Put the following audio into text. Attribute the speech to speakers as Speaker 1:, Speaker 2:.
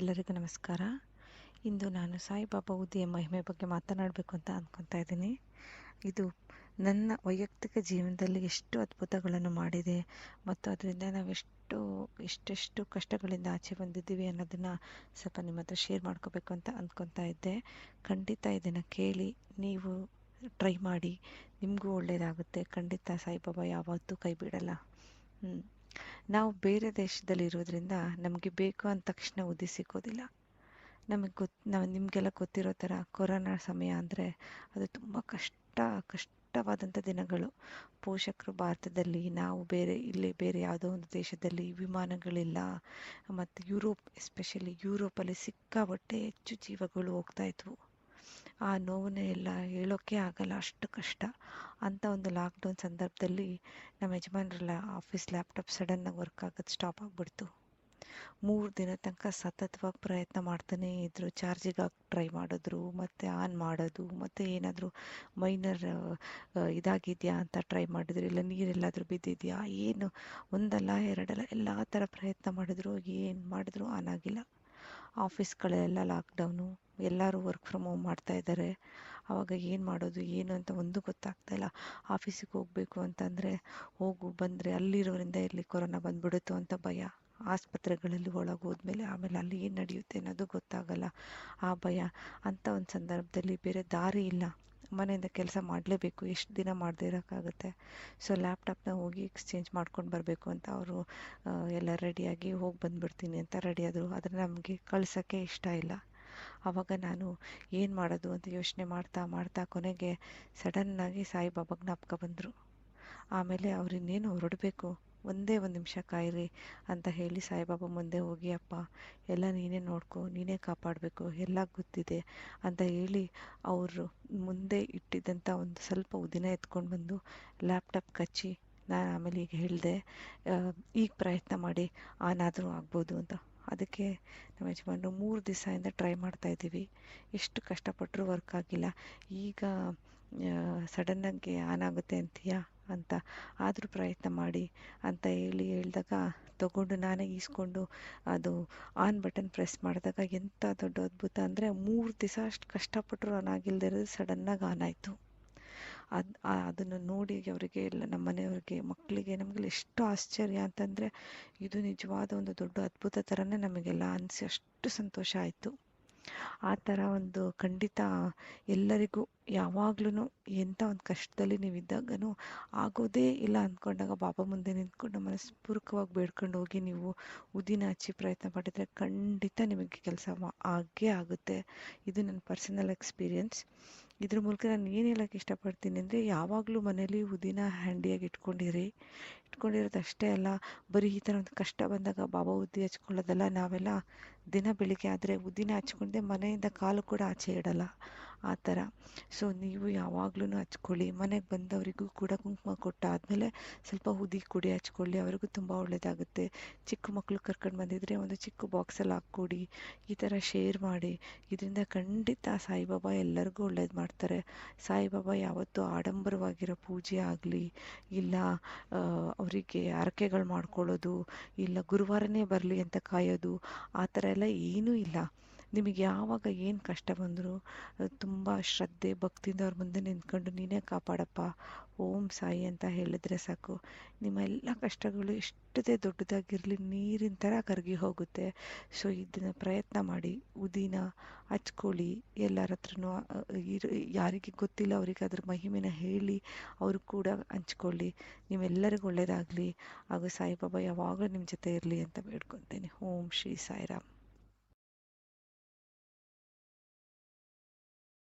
Speaker 1: ಎಲ್ಲರಿಗೂ ನಮಸ್ಕಾರ. ಇಂದು ನಾನು ಸಾಯಿಬಾಬಾ ಉದಿಯ ಮಹಿಮೆ ಬಗ್ಗೆ ಮಾತನಾಡಬೇಕು ಅಂತ ಅಂದ್ಕೊತಾ ಇದ್ದೀನಿ. ಇದು ನನ್ನ ವೈಯಕ್ತಿಕ ಜೀವನದಲ್ಲಿ ಎಷ್ಟು ಅದ್ಭುತಗಳನ್ನು ಮಾಡಿದೆ ಮತ್ತು ಅದರಿಂದ ನಾವು ಎಷ್ಟೆಷ್ಟು ಕಷ್ಟಗಳಿಂದ ಆಚೆ ಬಂದಿದ್ದೀವಿ ಅನ್ನೋದನ್ನು ಸ್ವಲ್ಪ ನಿಮ್ಮ ಹತ್ರ ಶೇರ್ ಮಾಡ್ಕೋಬೇಕು ಅಂತ ಅಂದ್ಕೊತಾ ಇದ್ದೆ. ಖಂಡಿತ ಇದನ್ನು ಕೇಳಿ ನೀವು ಟ್ರೈ ಮಾಡಿ, ನಿಮಗೂ ಒಳ್ಳೆಯದಾಗುತ್ತೆ. ಖಂಡಿತ ಸಾಯಿಬಾಬಾ ಯಾವತ್ತೂ ಕೈ ಬಿಡಲ್ಲ. ನಾವು ಬೇರೆ ದೇಶದಲ್ಲಿರೋದ್ರಿಂದ ನಮಗೆ ಬೇಕು ಅಂದ ತಕ್ಷಣ ಉದಿ ಸಿಗೋದಿಲ್ಲ. ನಾವು ನಿಮಗೆಲ್ಲ ಗೊತ್ತಿರೋ ಥರ ಕೊರೋನಾ ಸಮಯ ಅಂದರೆ ಅದು ತುಂಬ ಕಷ್ಟವಾದಂಥ ದಿನಗಳು. ಪೋಷಕರು ಭಾರತದಲ್ಲಿ, ನಾವು ಬೇರೆ ಯಾವುದೋ ಒಂದು ದೇಶದಲ್ಲಿ ವಿಮಾನಗಳಿಲ್ಲ. ಮತ್ತು ಎಸ್ಪೆಷಲಿ ಯೂರೋಪಲ್ಲಿ ಸಿಕ್ಕಾಪಟ್ಟೆ ಹೆಚ್ಚು ಜೀವಗಳು ಹೋಗ್ತಾಯಿದ್ವು. ಆ ನೋವನ್ನೇ ಎಲ್ಲ ಹೇಳೋಕ್ಕೆ ಆಗಲ್ಲ, ಅಷ್ಟು ಕಷ್ಟ. ಅಂಥ ಒಂದು ಲಾಕ್ಡೌನ್ ಸಂದರ್ಭದಲ್ಲಿ ನಮ್ಮ ಯಜಮಾನ್ರೆಲ್ಲ ಆಫೀಸ್ ಲ್ಯಾಪ್ಟಾಪ್ ಸಡನ್ನಾಗಿ ವರ್ಕ್ ಆಗೋದು ಸ್ಟಾಪ್ ಆಗಿಬಿಡ್ತು. 3 ದಿನ ತನಕ ಸತತವಾಗಿ ಪ್ರಯತ್ನ ಮಾಡ್ತಾನೇ ಇದ್ದರು. ಚಾರ್ಜಿಗೆ ಹಾಕಿ ಟ್ರೈ ಮಾಡಿದ್ರು, ಮತ್ತು ಆನ್ ಮಾಡೋದು, ಮತ್ತು ಏನಾದರೂ ಮೈನರ್ ಇದಾಗಿದೆಯಾ ಅಂತ ಟ್ರೈ ಮಾಡಿದ್ರು, ಇಲ್ಲ ನೀರೆಲ್ಲಾದರೂ ಬಿದ್ದಿದೆಯಾ, ಏನು ಒಂದಲ್ಲ ಎರಡಲ್ಲ ಎಲ್ಲ ಥರ ಪ್ರಯತ್ನ ಮಾಡಿದ್ರು. ಏನು ಮಾಡಿದ್ರು ಆನ್ ಆಗಿಲ್ಲ. ಆಫೀಸ್ಗಳೆಲ್ಲ ಲಾಕ್ಡೌನು, ಎಲ್ಲರೂ ವರ್ಕ್ ಫ್ರಮ್ ಹೋಮ್ ಮಾಡ್ತಾಯಿದ್ದಾರೆ. ಆವಾಗ ಏನು ಮಾಡೋದು ಏನು ಅಂತ ಒಂದು ಗೊತ್ತಾಗ್ತಾಯಿಲ್ಲ. ಆಫೀಸಿಗೆ ಹೋಗಬೇಕು ಅಂತಂದರೆ ಬಂದರೆ ಅಲ್ಲಿರೋರಿಂದ ಇಲ್ಲಿ ಕೊರೋನಾ ಬಂದುಬಿಡುತ್ತೋ ಅಂತ ಭಯ. ಆಸ್ಪತ್ರೆಗಳಲ್ಲಿ ಒಳಗೆ ಹೋದ್ಮೇಲೆ ಆಮೇಲೆ ಅಲ್ಲಿ ಏನು ನಡೆಯುತ್ತೆ ಅನ್ನೋದು ಗೊತ್ತಾಗಲ್ಲ, ಆ ಭಯ. ಅಂಥ ಒಂದು ಸಂದರ್ಭದಲ್ಲಿ ಬೇರೆ ದಾರಿ ಇಲ್ಲ, ಮನೆಯಿಂದ ಕೆಲಸ ಮಾಡಲೇಬೇಕು. ಎಷ್ಟು ದಿನ ಮಾಡದೇ ಇರೋಕ್ಕಾಗುತ್ತೆ. ಸೊ ಲ್ಯಾಪ್ಟಾಪ್ನ ಹೋಗಿ ಎಕ್ಸ್ಚೇಂಜ್ ಮಾಡ್ಕೊಂಡು ಬರಬೇಕು ಅಂತ ಅವರು ಎಲ್ಲ ರೆಡಿಯಾಗಿ ಹೋಗಿ ಬಂದುಬಿಡ್ತೀನಿ ಅಂತ ರೆಡಿ ಆದರು. ಆದರೆ ನಮಗೆ ಕಳ್ಸೋಕ್ಕೆ ಇಷ್ಟ ಇಲ್ಲ. ಆವಾಗ ನಾನು ಏನು ಮಾಡೋದು ಅಂತ ಯೋಚನೆ ಮಾಡ್ತಾ ಕೊನೆಗೆ ಸಡನ್ನಾಗಿ ಸಾಯಿಬಾಬಾ ಜ್ಞಾಪಕ ಬಂದರು. ಆಮೇಲೆ ಅವ್ರು ಇನ್ನೇನು ಹೊರಡಬೇಕು, ಒಂದೇ ಒಂದು ನಿಮಿಷ ಕಾಯಿರಿ ಅಂತ ಹೇಳಿ ಸಾಯಿಬಾಬಾ ಮುಂದೆ ಹೋಗಿ, ಅಪ್ಪ ಎಲ್ಲ ನೀನೇ ನೋಡ್ಕೊ, ನೀನೇ ಕಾಪಾಡಬೇಕು, ಎಲ್ಲ ಗೊತ್ತಿದೆ ಅಂತ ಹೇಳಿ ಅವರು ಮುಂದೆ ಇಟ್ಟಿದ್ದಂಥ ಒಂದು ಸ್ವಲ್ಪ ಉದಿನ ಎತ್ಕೊಂಡು ಬಂದು ಲ್ಯಾಪ್ಟಾಪ್ ಕಚ್ಚಿ, ನಾನು ಆಮೇಲೆ ಈಗ ಹೇಳಿದೆ, ಈಗ ಪ್ರಯತ್ನ ಮಾಡಿ ಆನಾದರೂ ಆಗ್ಬೋದು ಅಂತ. ಅದಕ್ಕೆ ನಮ್ಮ ಯಜಮಾನರು 3 ದಿವಸದಿಂದ ಟ್ರೈ ಮಾಡ್ತಾಯಿದ್ದೀವಿ. ಎಷ್ಟು ಕಷ್ಟಪಟ್ಟರೂ ವರ್ಕ್ ಆಗಿಲ್ಲ. ಈಗ ಸಡನ್ನಾಗಿ ಆನ್ ಆಗುತ್ತೆ ಅಂತೀಯಾ ಅಂತ, ಆದರೂ ಪ್ರಯತ್ನ ಮಾಡಿ ಅಂತ ಹೇಳಿದಾಗ ತಗೊಂಡು ನಾನೇ ಈಸ್ಕೊಂಡು ಅದು ಆನ್ ಬಟನ್ ಪ್ರೆಸ್ ಮಾಡಿದಾಗ ಎಂಥ ದೊಡ್ಡ ಅದ್ಭುತ ಅಂದರೆ 3 ದಿವಸ ಅಷ್ಟು ಕಷ್ಟಪಟ್ಟರು ಆನ್ ಆಗಿಲ್ಲದೆ ಇರೋದು ಸಡನ್ನಾಗಿ ಆನ್ ಆಯಿತು. ಅದನ್ನು ನೋಡಿ ಅವರಿಗೆ, ಎಲ್ಲ ನಮ್ಮ ಮನೆಯವ್ರಿಗೆ, ಮಕ್ಕಳಿಗೆ, ನಮಗೆಲ್ಲ ಎಷ್ಟು ಆಶ್ಚರ್ಯ ಅಂತಂದರೆ ಇದು ನಿಜವಾದ ಒಂದು ದೊಡ್ಡ ಅದ್ಭುತ ಥರನೇ ನಮಗೆಲ್ಲ ಅನಿಸಿ ಅಷ್ಟು ಸಂತೋಷ ಆಯಿತು. ಆ ಥರ ಒಂದು ಖಂಡಿತ ಎಲ್ಲರಿಗೂ ಯಾವಾಗ್ಲೂ ಎಂಥ ಒಂದು ಕಷ್ಟದಲ್ಲಿ ನೀವಿದ್ದಾಗನೂ ಆಗೋದೇ ಇಲ್ಲ ಅಂದ್ಕೊಂಡಾಗ ಬಾಬಾ ಮುಂದೆ ನಿಂತ್ಕೊಂಡು ಮನಸ್ಪೂರ್ವಕವಾಗಿ ಬೇಡ್ಕೊಂಡು ಹೋಗಿ ನೀವು ಉದಿನ ಹಚ್ಚಿ ಪ್ರಯತ್ನ ಪಟ್ಟಿದ್ರೆ ಖಂಡಿತ ನಿಮಗೆ ಕೆಲಸ ಆಗೇ ಆಗುತ್ತೆ. ಇದು ನನ್ನ ಪರ್ಸನಲ್ ಎಕ್ಸ್ಪೀರಿಯೆನ್ಸ್. ಇದ್ರ ಮೂಲಕ ನಾನು ಏನು ಹೇಳೋಕ್ಕೆ ಇಷ್ಟಪಡ್ತೀನಿ ಅಂದರೆ, ಯಾವಾಗಲೂ ಮನೇಲಿ ಉದಿನ ಹ್ಯಾಂಡಿಯಾಗಿ ಇಟ್ಕೊಂಡಿರೋದು ಅಷ್ಟೇ ಅಲ್ಲ, ಬರೀ ಈ ಥರ ಒಂದು ಕಷ್ಟ ಬಂದಾಗ ಬಾಬಾ ಉದಿ ಹಚ್ಕೊಳ್ಳೋದಲ್ಲ. ನಾವೆಲ್ಲ ದಿನ ಬೆಳಿಗ್ಗೆ ಆದರೆ ಉದಿನ ಹಚ್ಕೊಂಡೆ ಮನೆಯಿಂದ ಕಾಲು ಕೂಡ ಆಚೆ ಇಡಲ್ಲ, ಆ ಥರ. ಸೊ ನೀವು ಯಾವಾಗ್ಲೂ ಹಚ್ಕೊಳ್ಳಿ. ಮನೆಗೆ ಬಂದವರಿಗೂ ಕೂಡ ಕುಂಕುಮ ಕೊಟ್ಟಾದಮೇಲೆ ಸ್ವಲ್ಪ ಉದಿ ಕುಡಿ ಹಚ್ಕೊಳ್ಳಿ, ಅವ್ರಿಗೂ ತುಂಬ ಒಳ್ಳೆಯದಾಗುತ್ತೆ. ಚಿಕ್ಕ ಮಕ್ಕಳು ಕರ್ಕೊಂಡು ಬಂದಿದ್ರೆ ಒಂದು ಚಿಕ್ಕ ಬಾಕ್ಸಲ್ಲಿ ಹಾಕ್ಕೊಡಿ, ಈ ಥರ ಶೇರ್ ಮಾಡಿ. ಇದರಿಂದ ಖಂಡಿತ ಸಾಯಿಬಾಬಾ ಎಲ್ಲರಿಗೂ ಒಳ್ಳೇದು ಮಾಡ್ತಾರೆ. ಸಾಯಿಬಾಬಾ ಯಾವತ್ತೂ ಆಡಂಬರವಾಗಿರೋ ಪೂಜೆ ಆಗಲಿ, ಇಲ್ಲ ಅವರಿಗೆ ಹರಕೆಗಳು ಮಾಡ್ಕೊಳ್ಳೋದು, ಇಲ್ಲ ಗುರುವಾರನೇ ಬರಲಿ ಅಂತ ಕಾಯೋದು, ಆ ಥರ ಎಲ್ಲ ಏನೂ ಇಲ್ಲ. ನಿಮಗೆ ಯಾವಾಗ ಏನು ಕಷ್ಟ ಬಂದರೂ ತುಂಬ ಶ್ರದ್ಧೆ ಭಕ್ತಿಯಿಂದ ಅವ್ರ ಮುಂದೆ ನಿಂತ್ಕೊಂಡು ನೀನೇ ಕಾಪಾಡಪ್ಪ, ಓಂ ಸಾಯಿ ಅಂತ ಹೇಳಿದ್ರೆ ಸಾಕು, ನಿಮ್ಮ ಎಲ್ಲ ಕಷ್ಟಗಳು ಎಷ್ಟೇ ದೊಡ್ಡದಾಗಿರಲಿ ನೀರಿನ ಥರ ಕರಗಿ ಹೋಗುತ್ತೆ. ಸೊ ಇದನ್ನು ಪ್ರಯತ್ನ ಮಾಡಿ, ಉದಿನ ಹಚ್ಕೊಳ್ಳಿ. ಎಲ್ಲರ ಹತ್ರನೂ ಯಾರಿಗೆ ಗೊತ್ತಿಲ್ಲ ಅವರಿಗೆ ಅದ್ರ ಮಹಿಮೆನ ಹೇಳಿ ಅವರು ಕೂಡ ಹಂಚ್ಕೊಳ್ಳಿ. ನಿಮ್ಮೆಲ್ಲರಿಗೂ ಒಳ್ಳೆಯದಾಗಲಿ. ಹಾಗೂ ಸಾಯಿಬಾಬಾ ಯಾವಾಗಲೂ ನಿಮ್ಮ ಜೊತೆ ಇರಲಿ ಅಂತ ಬೇಡ್ಕೊತೀನಿ. ಓಂ ಶ್ರೀ ಸಾಯಿರಾಮ್.